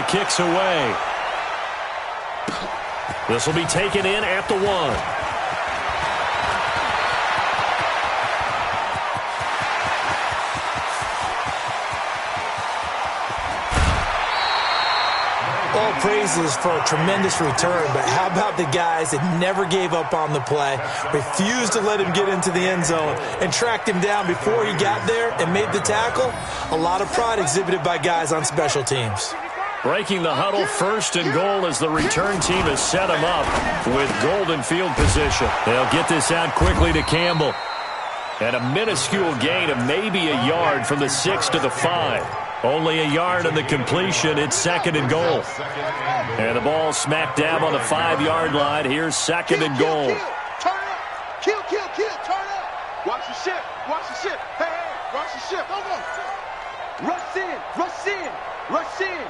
kicks away. This will be taken in at the 1. All praises for a tremendous return, but how about the guys that never gave up on the play, refused to let him get into the end zone, and tracked him down before he got there and made the tackle? A lot of pride exhibited by guys on special teams. Breaking the huddle, 1st and goal as the return team has set him up with golden field position. They'll get this out quickly to Campbell. And a minuscule gain of maybe a yard from the 6 to the 5. Only a yard on the completion. It's 2nd and goal. And the ball smack dab on the 5-yard line. Here's 2nd and goal. Turn up. Kill, turn up. Watch the ship. Hey, watch the ship. Go. Rush in.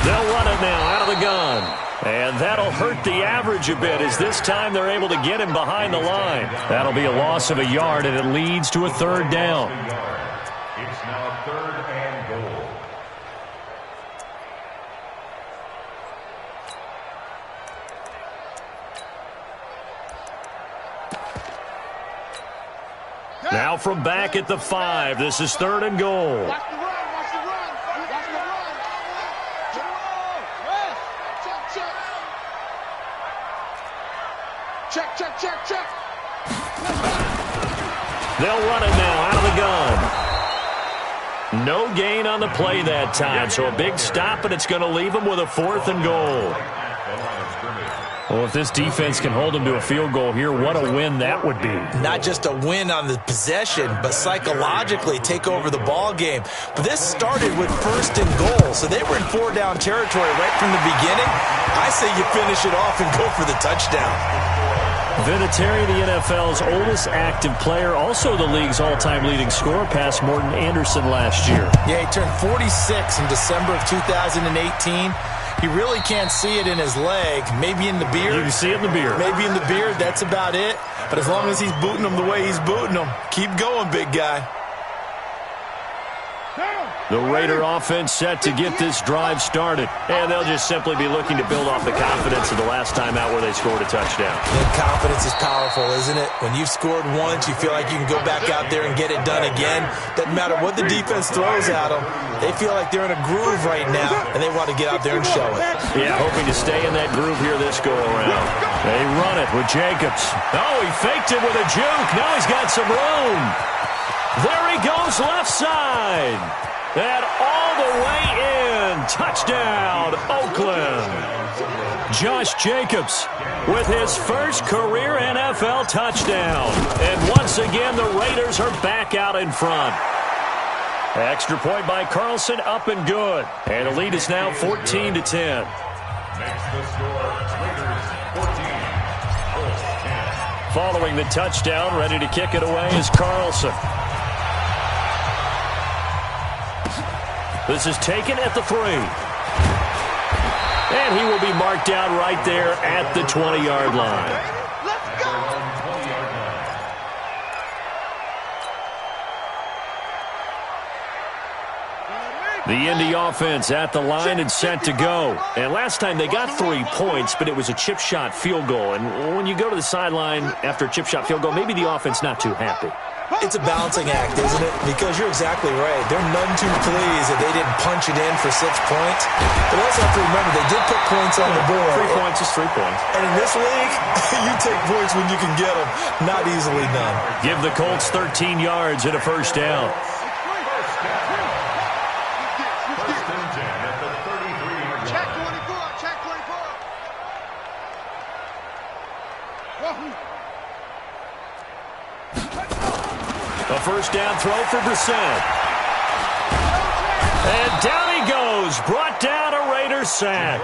They'll run it now out of the gun. And that'll hurt the average a bit as this time they're able to get him behind the line. That'll be a loss of a yard, and it leads to a 3rd down. It's now 3rd and goal. Now from back at the 5, this is 3rd and goal. Watch the run. Check. They'll run it now out of the gun. No gain on the play that time, so a big stop, and it's going to leave them with a 4th and goal. Well, if this defense can hold them to a field goal here, what a win that would be. Not just a win on the possession, but psychologically take over the ball game. But this started with 1st and goal, so they were in 4-down territory right from the beginning. I say you finish it off and go for the touchdown. Vinatieri, the NFL's oldest active player, also the league's all-time leading scorer, past Morton Anderson last year. Yeah, he turned 46 in December of 2018. He really can't see it in his leg, maybe in the beard. You can see it in the beard. Maybe in the beard, that's about it. But as long as he's booting them the way he's booting them, keep going, big guy. The Raider offense set to get this drive started. And they'll just simply be looking to build off the confidence of the last time out where they scored a touchdown. And confidence is powerful, isn't it? When you've scored once, you feel like you can go back out there and get it done again. Doesn't matter what the defense throws at them. They feel like they're in a groove right now, and they want to get out there and show it. Yeah, hoping to stay in that groove here this go-around. They run it with Jacobs. Oh, he faked it with a juke. Now he's got some room. There he goes left side. And all the way in. Touchdown, Oakland. Josh Jacobs with his first career NFL touchdown. And once again, the Raiders are back out in front. Extra point by Carlson, up and good. And the lead is now 14-10. Makes the score, Raiders 14. Following the touchdown, ready to kick it away is Carlson. This is taken at the 3. And he will be marked down right there at the 20-yard line. Let's go. The Indy offense at the line and set to go. And last time they got 3 points, but it was a chip shot field goal. And when you go to the sideline after a chip shot field goal, maybe the offense not too happy. It's a balancing act, isn't it? Because you're exactly right. They're none too pleased that they didn't punch it in for 6 points. But also have to remember, they did put points on the board. 3 points is 3 points. And in this league, you take points when you can get them. Not easily done. Give the Colts 13 yards and a first down. First and 10 at the 33-yard line. Check 24. A first down throw for Brissett. And down he goes. Brought down a Raider sack.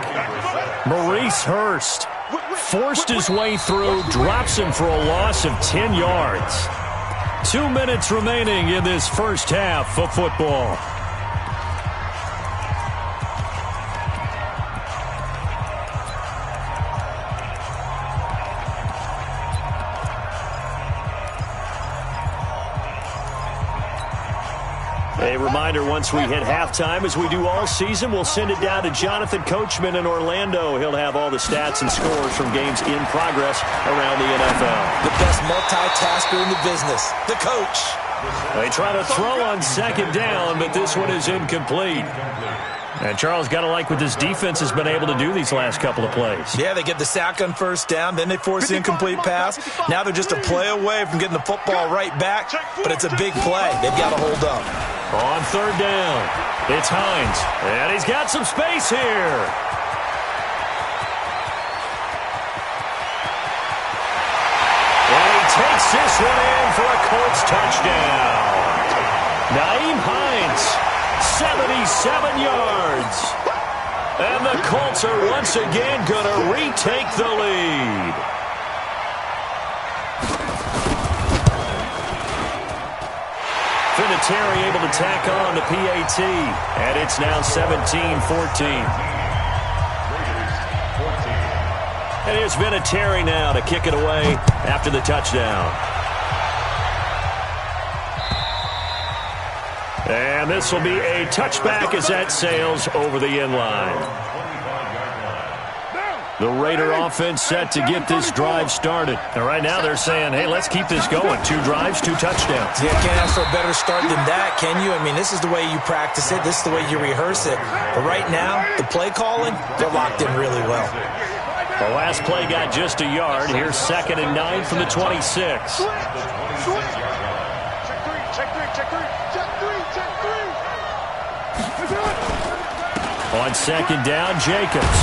Maurice Hurst forced his way through, drops him for a loss of 10 yards. 2 minutes remaining in this first half of football. A reminder, once we hit halftime, as we do all season, we'll send it down to Jonathan Coachman in Orlando. He'll have all the stats and scores from games in progress around the NFL. The best multitasker in the business, the coach. They try to throw on second down, but this one is incomplete. And Charles, got to like what this defense has been able to do these last couple of plays. Yeah, they get the sack on first down, then they force the incomplete pass. Now they're just a play away from getting the football right back, but it's a big play. They've got to hold up. On third down, it's Hines, and he's got some space here. And he takes this one in for a Colts touchdown. Nyheim Hines, 77 yards. And the Colts are once again going to retake the lead. Vinatieri able to tack on the PAT, and it's now 17-14. And here's Vinatieri now to kick it away after the touchdown. And this will be a touchback as that sails over the end line. The Raider offense set to get this drive started. And right now they're saying, hey, let's keep this going. 2 drives, 2 touchdowns. Yeah, can't ask for a better start than that, can you? I mean, this is the way you practice it. This is the way you rehearse it. But right now, the play calling, they're locked in really well. The last play got just a yard. Here's 2nd and 9 from the 26. Check three. On 2nd down, Jacobs.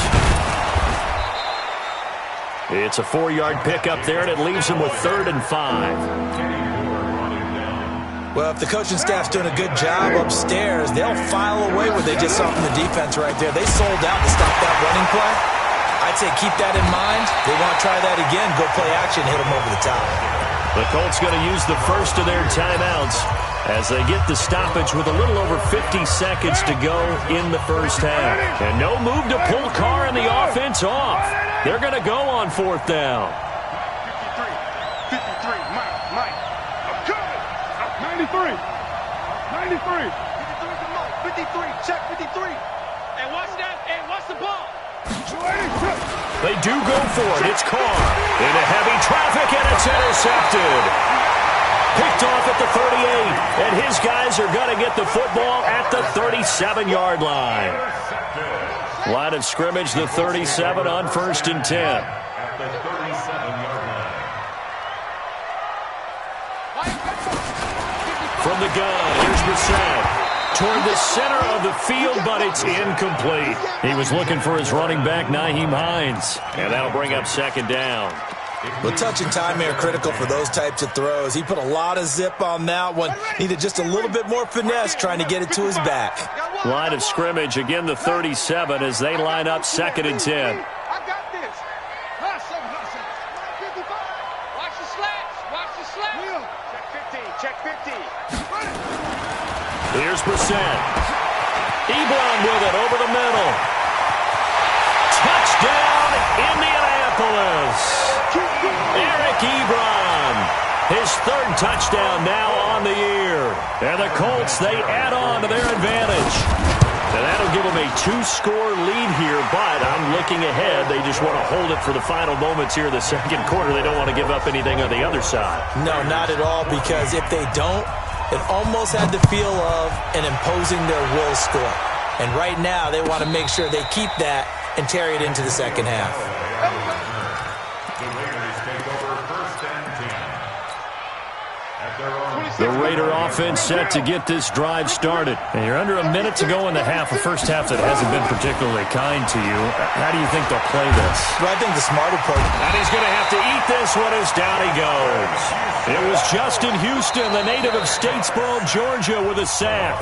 It's a 4-yard pickup there, and it leaves him with 3rd and 5. Well, if the coaching staff's doing a good job upstairs, they'll file away what they just saw from the defense right there. They sold out to stop that running play. I'd say keep that in mind. They want to try that again, go play action, hit them over the top. The Colts going to use the first of their timeouts as they get the stoppage with a little over 50 seconds to go in the first half. And no move to pull Carr and the offense off. They're going to go on 4th down. 53, Mike. I'm coming. 93. 53 to Mike. 53, check 53. And watch that, and watch the ball. They do go for it. It's Carr into heavy traffic, and it's intercepted. Picked off at the 38, and his guys are going to get the football at the 37-yard line. Line of scrimmage, the 37 on 1st and 10. At the 37-yard line. From the gun, here's Brissett. Toward the center of the field, but it's incomplete. He was looking for his running back, Nyheim Hines. And that'll bring up 2nd down. Well, touch and time are critical for those types of throws. He put a lot of zip on that one. Needed just a little bit more finesse trying to get it to his back. Line of scrimmage, again the 37 as they line up 2nd and 10. I got this. Watch the slats. Watch the slats. Check 50. Here's Brissett. Ebron with it over the middle. Touchdown, Indianapolis. Eric Ebron. His 3rd touchdown now on the year. And the Colts, they add on to their advantage. And that'll give them a 2-score lead here, but I'm looking ahead. They just want to hold it for the final moments here in the 2nd quarter. They don't want to give up anything on the other side. No, not at all, because if they don't, it almost had the feel of an imposing their will score. And right now, they want to make sure they keep that and carry it into the 2nd half. The Raiders take over 1st and 10. At their own. The Raider offense set to get this drive started. And you're under a minute to go in the half, a first half that hasn't been particularly kind to you. How do you think they'll play this? Well, I think the smart approach. And he's going to have to eat this one as down he goes. It was Justin Houston, the native of Statesboro, Georgia, with a sack.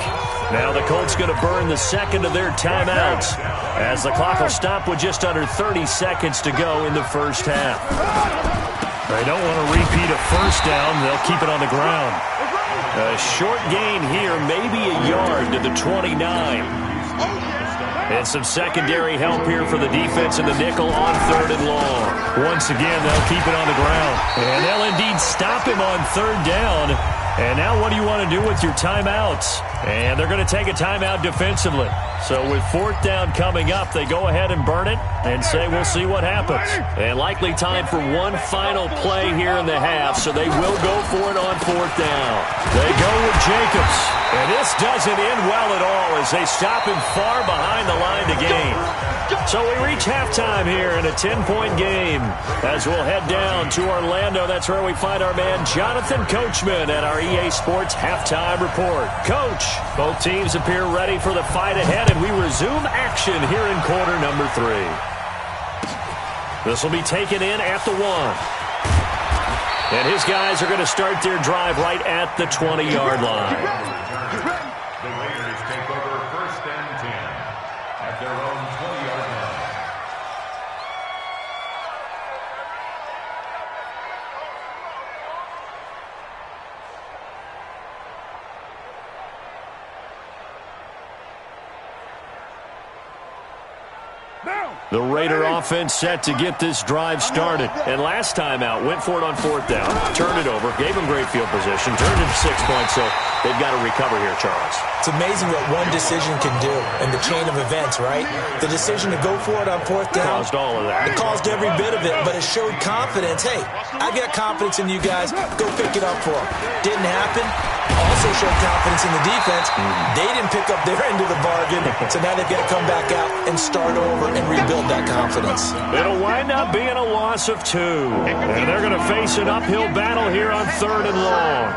Now the Colts going to burn the 2nd of their timeouts as the clock will stop with just under 30 seconds to go in the first half. They don't want to repeat a first down. They'll keep it on the ground. A short gain here, maybe a yard to the 29. And some secondary help here for the defense in the nickel on 3rd and long. Once again, they'll keep it on the ground. And they'll indeed stop him on 3rd down And now what do you want to do with your timeouts? And they're going to take a timeout defensively. So with fourth down coming up, they go ahead and burn it and say we'll see what happens. And likely time for one final play here in the half, so they will go for it on fourth down. They go with Jacobs. And this doesn't end well at all as they stop him far behind the line to gain. So we reach halftime here in a 10-point game. As we'll head down to Orlando, that's where we find our man Jonathan Coachman at our EA Sports Halftime Report. Coach, both teams appear ready for the fight ahead, and we resume action here in quarter number 3. This will be taken in at the 1. And his guys are going to start their drive right at the 20-yard line. The Raiders take over first and 10 at their own 20-yard line. The Raider offense set to get this drive started. And last time out, went for it on fourth down, turned it over, gave them great field position, turned it to 6 points, so they've got to recover here, Charles. It's amazing what one decision can do in the chain of events, right? The decision to go for it on fourth down. Caused all of that. It caused every bit of it, but it showed confidence. Hey, I got confidence in you guys. Go pick it up for them. Didn't happen. Also showed confidence in the defense. They didn't pick up their end of the bargain, so now they've got to come back out and start over and rebuild that confidence. It'll wind up being a loss of 2. And they're going to face an uphill battle here on 3rd and long.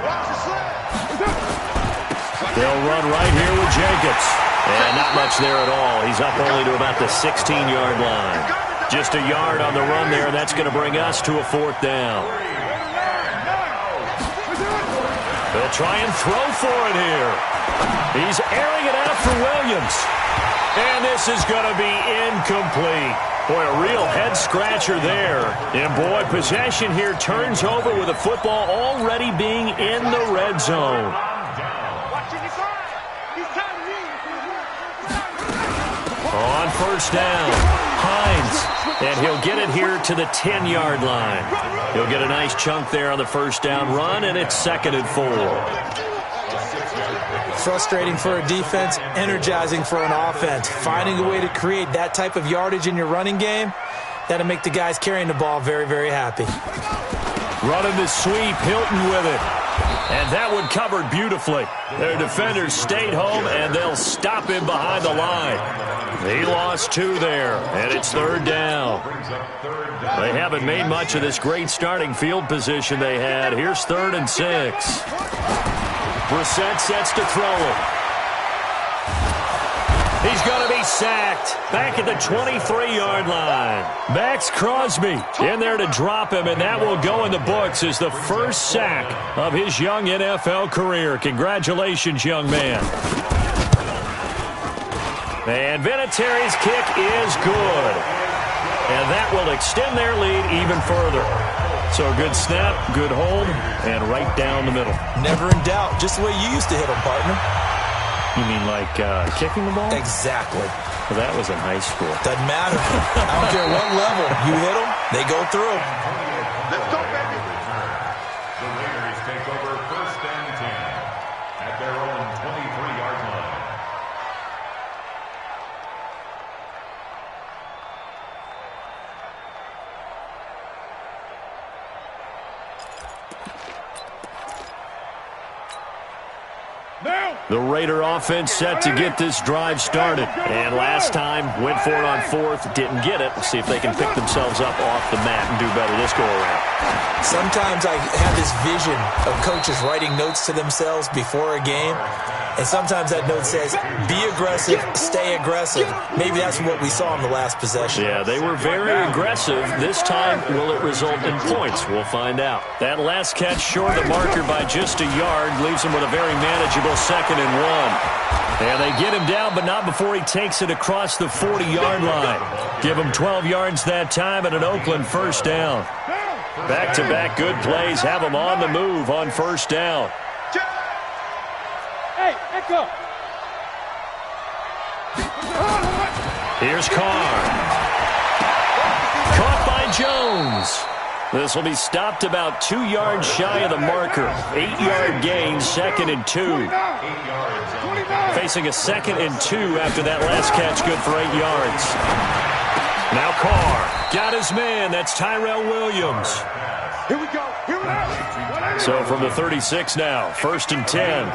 They'll run right here with Jacobs. And not much there at all. He's up only to about the 16-yard line. Just a yard on the run there, and that's going to bring us to a 4th down. They'll try and throw for it here. He's airing it out for Williams. And this is going to be incomplete. Boy, a real head-scratcher there. And, boy, possession here turns over with the football already being in the red zone. On first down, Hines, and he'll get it here to the 10-yard line. He'll get a nice chunk there on the first down run, and it's 2nd and 4. Frustrating for a defense, energizing for an offense. Finding a way to create that type of yardage in your running game, that'll make the guys carrying the ball very, very happy. Running the sweep, Hilton with it. And that one covered beautifully. Their defenders stayed home, and they'll stop him behind the line. He lost 2 there, and it's 3rd down. They haven't made much of this great starting field position they had. Here's 3rd and 6. Brissett sets to throw it. He's going to be sacked back at the 23-yard line. Max Crosby in there to drop him, and that will go in the books as the first sack of his young NFL career. Congratulations, young man. And Vinatieri's kick is good. And that will extend their lead even further. So a good snap, good hold, and right down the middle. Never in doubt, just the way you used to hit them, partner. You mean like kicking the ball? Exactly. Well, that was in high school. Doesn't matter. I don't care what level. You hit them, they go through. Let's go, baby. The Raiders take over first and 10 at their own 23-yard line. The Raider offense set to get this drive started. And last time, went for it on 4th, didn't get it. Let's see if they can pick themselves up off the mat and do better this go-around. Sometimes I have this vision of coaches writing notes to themselves before a game. And sometimes that note says, be aggressive, stay aggressive. Maybe that's what we saw in the last possession. Yeah, they were very aggressive. This time, will it result in points? We'll find out. That last catch short of the marker by just a yard leaves him with a very manageable 2nd and 1. And they get him down, but not before he takes it across the 40-yard line. Give him 12 yards that time and an Oakland first down. Back-to-back good plays have him on the move on first down. Hey, echo. Here's Carr. Caught by Jones. This will be stopped about 2 yards shy of the marker. 8-yard gain, 2nd and 2. Facing a 2nd and 2 after that last catch, good for 8 yards. Now Carr got his man. That's Tyrell Williams. Here we go. Here we go. So from the 36 now, 1st and 10.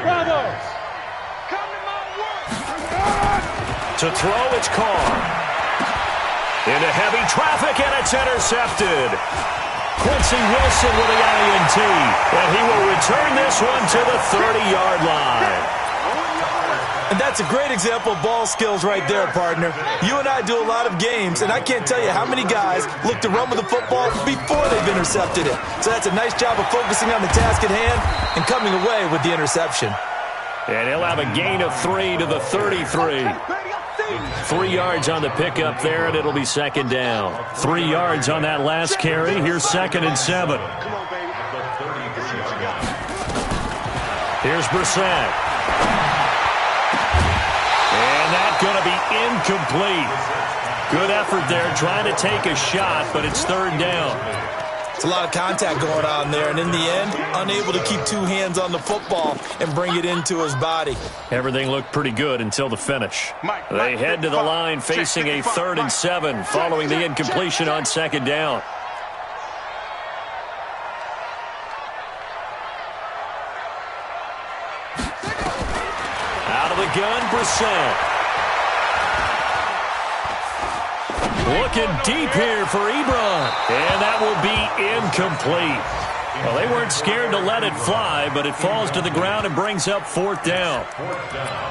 Bravo. Come to my work. To throw, it's Carr. Into heavy traffic, and it's intercepted. Quincy Wilson with the INT, and he will return this one to the 30-yard line. And that's a great example of ball skills right there, partner. You and I do a lot of games, and I can't tell you how many guys look to run with the football before they've intercepted it. So that's a nice job of focusing on the task at hand and coming away with the interception. And he'll have a gain of 3 to the 33. 3 yards on the pickup there, and it'll be 2nd down. 3 yards on that last carry. Here's 2nd and 7. Here's Brissett. And that's going to be incomplete. Good effort there, trying to take a shot, but it's 3rd down. It's a lot of contact going on there, and in the end, unable to keep 2 hands on the football and bring it into his body. Everything looked pretty good until the finish. They head to the line facing a 3rd and 7 following the incompletion on 2nd down. Out of the gun, Brissett. Looking deep here for Ebron. And that will be incomplete. Well, they weren't scared to let it fly, but it falls to the ground and brings up 4th down.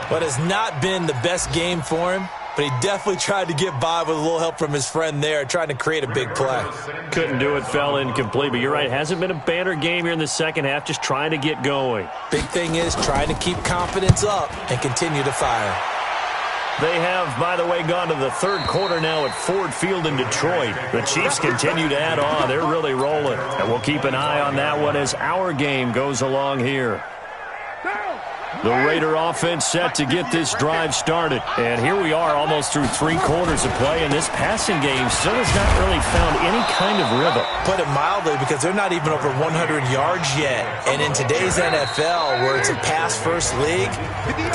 But it's not been the best game for him, but he definitely tried to get by with a little help from his friend there, trying to create a big play. Couldn't do it, fell incomplete, but you're right, hasn't been a banner game here in the second half, just trying to get going. Big thing is trying to keep confidence up and continue to fire. They have, by the way, gone to the 3rd quarter now at Ford Field in Detroit. The Chiefs continue to add on. They're really rolling. And we'll keep an eye on that one as our game goes along here. The Raider offense set to get this drive started. And here we are almost through 3 quarters of play, and this passing game still has not really found any kind of rhythm. Put it mildly, because they're not even over 100 yards yet. And in today's NFL, where it's a pass-first league,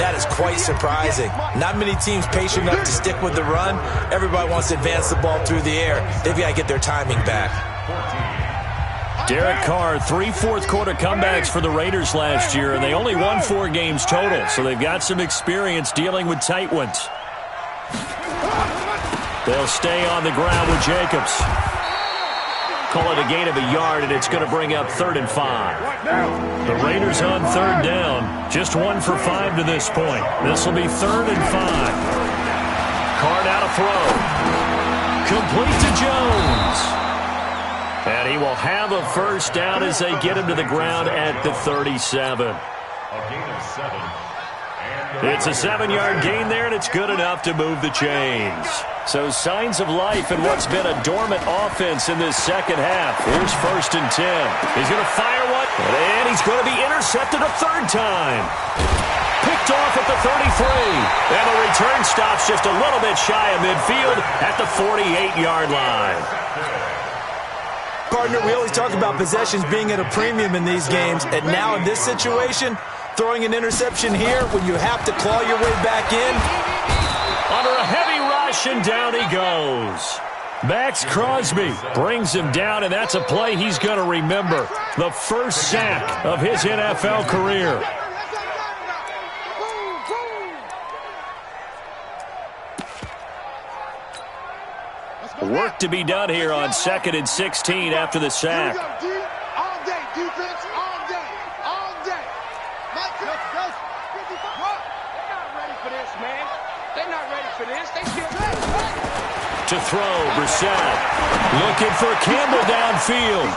that is quite surprising. Not many teams patient enough to stick with the run. Everybody wants to advance the ball through the air. They've got to get their timing back. Derek Carr, 3 fourth-quarter comebacks for the Raiders last year, and they only won 4 games total, so they've got some experience dealing with tight ones. They'll stay on the ground with Jacobs. Call it a gain of a yard, and it's going to bring up 3rd and 5. The Raiders on 3rd down, just 1 for 5 to this point. This will be 3rd and 5. Carr now to throw. Complete to Jones. And he will have a 1st down as they get him to the ground at the 37. It's a 7-yard gain there, and it's good enough to move the chains. So signs of life in what's been a dormant offense in this second half. Here's 1st and 10. He's going to fire one, and he's going to be intercepted a 3rd time. Picked off at the 33. And the return stops just a little bit shy of midfield at the 48-yard line. Partner, we always talk about possessions being at a premium in these games, and now in this situation, throwing an interception here when you have to claw your way back in. Under a heavy rush, and down he goes. Max Crosby brings him down, and that's a play he's going to remember. The first sack of his NFL career. Work to be done here on 2nd and 16 after the sack. All day, defense, all day, all day. They're not ready for this, man. They're not ready for this. They still ready. To throw, Brissett. Looking for Campbell downfield.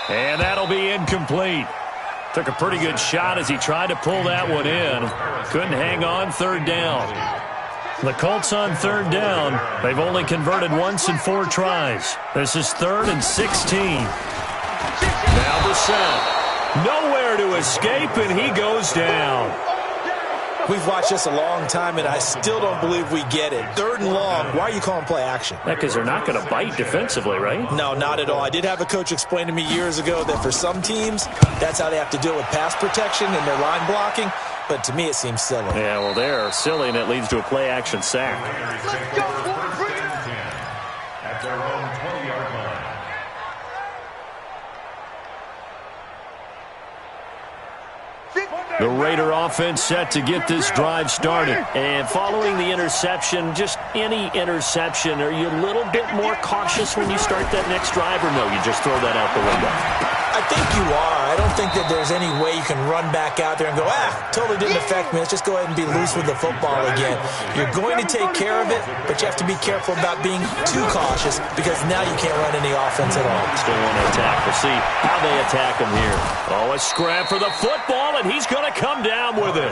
And that'll be incomplete. Took a pretty good shot as he tried to pull that one in. Couldn't hang on, 3rd down. The Colts on 3rd down. They've only converted once in 4 tries. This is 3rd and 16. Now Brissett. Nowhere to escape, and he goes down. We've watched this a long time, and I still don't believe we get it. 3rd and long, why are you calling play action? Because they're not going to bite defensively, right? No, not at all. I did have a coach explain to me years ago that for some teams, that's how they have to deal with pass protection and their line blocking. But to me, it seems silly. Yeah, well, they're silly, and it leads to a play action sack. Let's go, boys. Bring it up. At their own 20-yard line. The Raider offense set to get this drive started. And following the interception, just any interception, are you a little bit more cautious when you start that next drive, or no, you just throw that out the window? I think you are. I don't think that there's any way you can run back out there and go, totally didn't affect me. Let's just go ahead and be loose with the football again. You're going to take care of it, but you have to be careful about being too cautious because now you can't run any offense at all. Still want to attack. We'll see how they attack him here. Oh, a scrap for the football, and he's going to come down with it.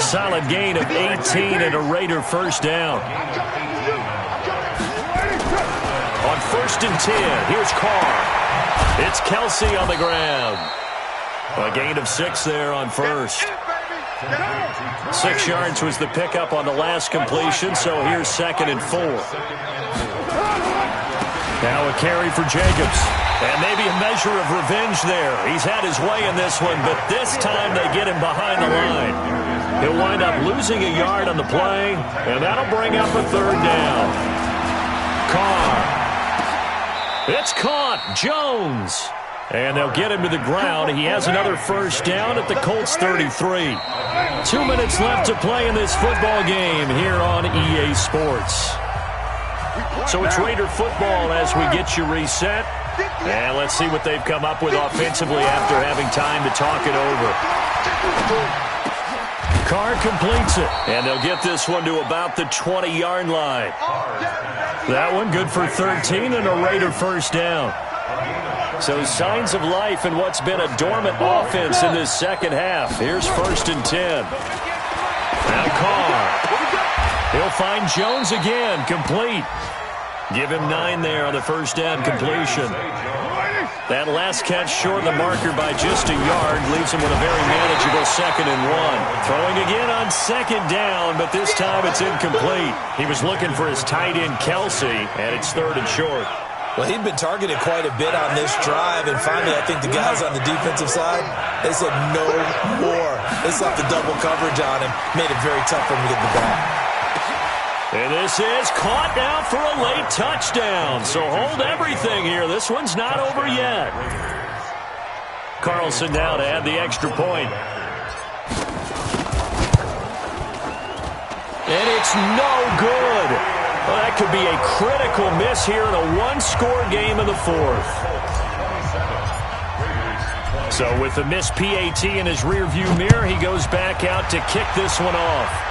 Solid gain of 18 and a Raider first down. On 1st and 10, here's Carr. It's Kelsey on the ground. A gain of 6 there on first. 6 yards was the pickup on the last completion, so here's 2nd and 4. Now a carry for Jacobs. And maybe a measure of revenge there. He's had his way in this one, but this time they get him behind the line. He'll wind up losing a yard on the play, and that'll bring up a 3rd down. Carr. It's caught. Jones. And they'll get him to the ground. He has another first down at the Colts 33. 2 minutes left to play in this football game here on EA Sports. So it's Raider football as we get you reset. And let's see what they've come up with offensively after having time to talk it over. Carr completes it. And they'll get this one to about the 20-yard line. That one good for 13 and a Raider first down. So signs of life in what's been a dormant offense in this second half. Here's 1st and 10. Now Carr. He'll find Jones again, complete. Give him 9 there on the first down completion. That last catch short of the marker by just a yard leaves him with a very manageable 2nd and 1. Throwing again on 2nd down, but this time it's incomplete. He was looking for his tight end, Kelsey, and it's 3rd and short. Well, he'd been targeted quite a bit on this drive, and finally I think the guys on the defensive side, they said no more. They slapped the double coverage on him, made it very tough for him to get the ball. And this is caught now for a late touchdown. So hold everything here. This one's not over yet. Carlson now to add the extra point. And it's no good. Well, that could be a critical miss here in a one-score game in the 4th. So with the missed PAT in his rearview mirror, he goes back out to kick this one off.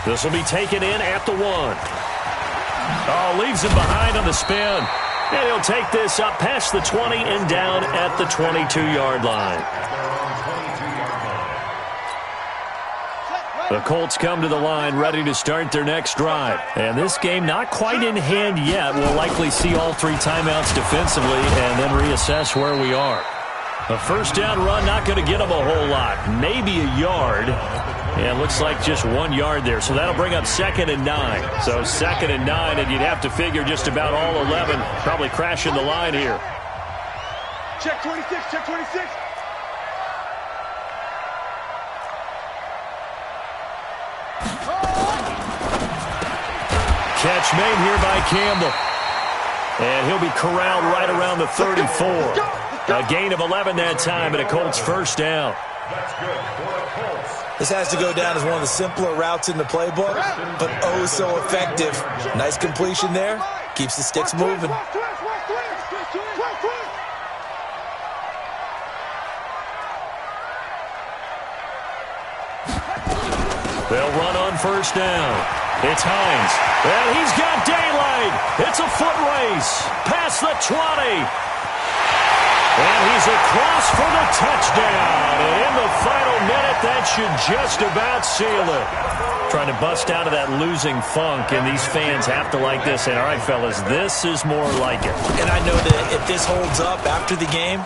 This will be taken in at the 1. Oh, leaves him behind on the spin. And he'll take this up past the 20 and down at the 22-yard line. The Colts come to the line ready to start their next drive. And this game not quite in hand yet. We'll likely see all 3 timeouts defensively and then reassess where we are. A first down run not going to get them a whole lot. Maybe a yard. Yeah, looks like just 1 yard there. So that'll bring up 2nd and 9. So 2nd and 9, and you'd have to figure just about all 11 probably crashing the line here. Check 26, check 26. Catch made here by Campbell. And he'll be corralled right around the 34. A gain of 11 that time, and a Colts first down. That's good for the Colts. This has to go down as one of the simpler routes in the playbook, but oh so effective. Nice completion there. Keeps the sticks moving. They'll run on first down. It's Hines. And he's got daylight. It's a foot race. Past the 20. And he's across for the touchdown. And in the final minute, that should just about seal it. Trying to bust out of that losing funk, and these fans have to like this. And all right, fellas, this is more like it. And I know that if this holds up after the game,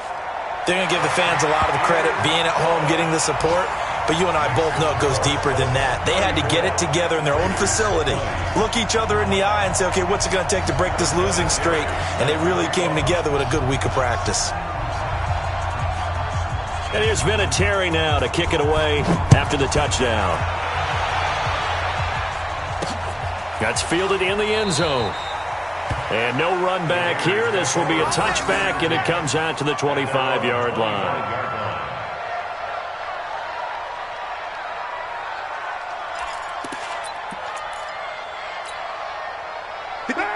they're going to give the fans a lot of credit being at home, getting the support. but you and I both know it goes deeper than that. They had to get it together in their own facility, look each other in the eye and say, okay, what's it going to take to break this losing streak? And they really came together with a good week of practice. And here's Vinatieri now to kick it away after the touchdown. That's fielded in the end zone. And no run back here. This will be a touchback, and it comes out to the 25-yard line.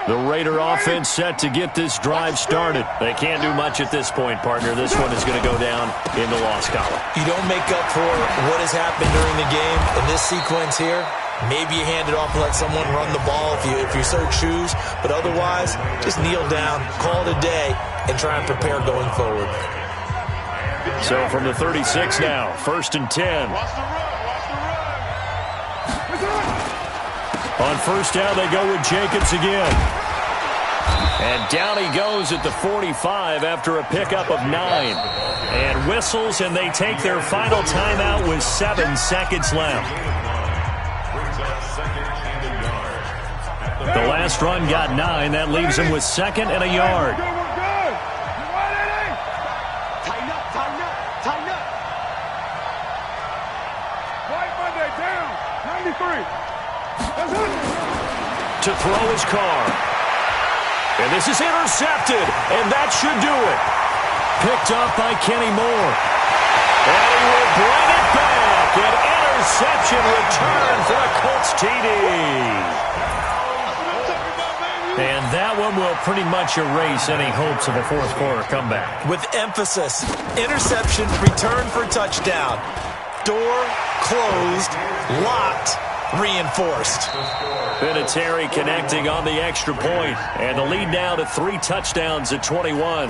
The Raider offense set to get this drive started. They can't do much at this point, partner. This one is going to go down in the loss column. You don't make up for what has happened during the game in this sequence here. Maybe you hand it off and let someone run the ball if you so choose. But otherwise, just kneel down, call it a day, and try and prepare going forward. So from the 36 now, 1st and 10. On first down, they go with Jacobs again. And down he goes at the 45 after a pickup of 9. And whistles, and they take their final timeout with 7 seconds left. The last run got 9. That leaves him with 2nd and a yard. Tighten up, tighten up, tighten up. White Monday down, 93. To throw his car. And this is intercepted, and that should do it. Picked up by Kenny Moore. And he will bring it back. An interception return for a Colts TD. And that one will pretty much erase any hopes of a fourth quarter comeback. With emphasis, interception, return for touchdown. Door closed, locked, reinforced. Vinatieri connecting on the extra point, and the lead now to 3 touchdowns at 21.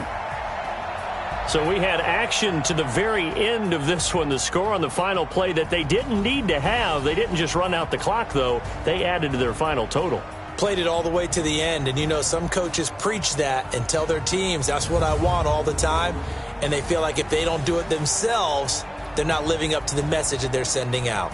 So we had action to the very end of this one. The score on the final play that they didn't need to have. They didn't just run out the clock, though. They added to their final total. Played it all the way to the end, and you know some coaches preach that and tell their teams that's what I want all the time, and they feel like if they don't do it themselves, they're not living up to the message that they're sending out.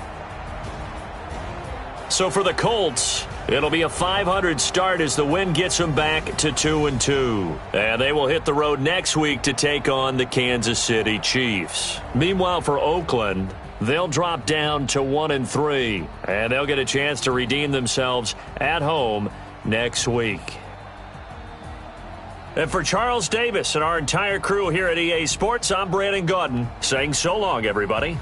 So for the Colts, it'll be a 500 start as the win gets them back to 2-2. And they will hit the road next week to take on the Kansas City Chiefs. Meanwhile, for Oakland, they'll drop down to 1-3. And they'll get a chance to redeem themselves at home next week. And for Charles Davis and our entire crew here at EA Sports, I'm Brandon Gaudin saying so long, everybody.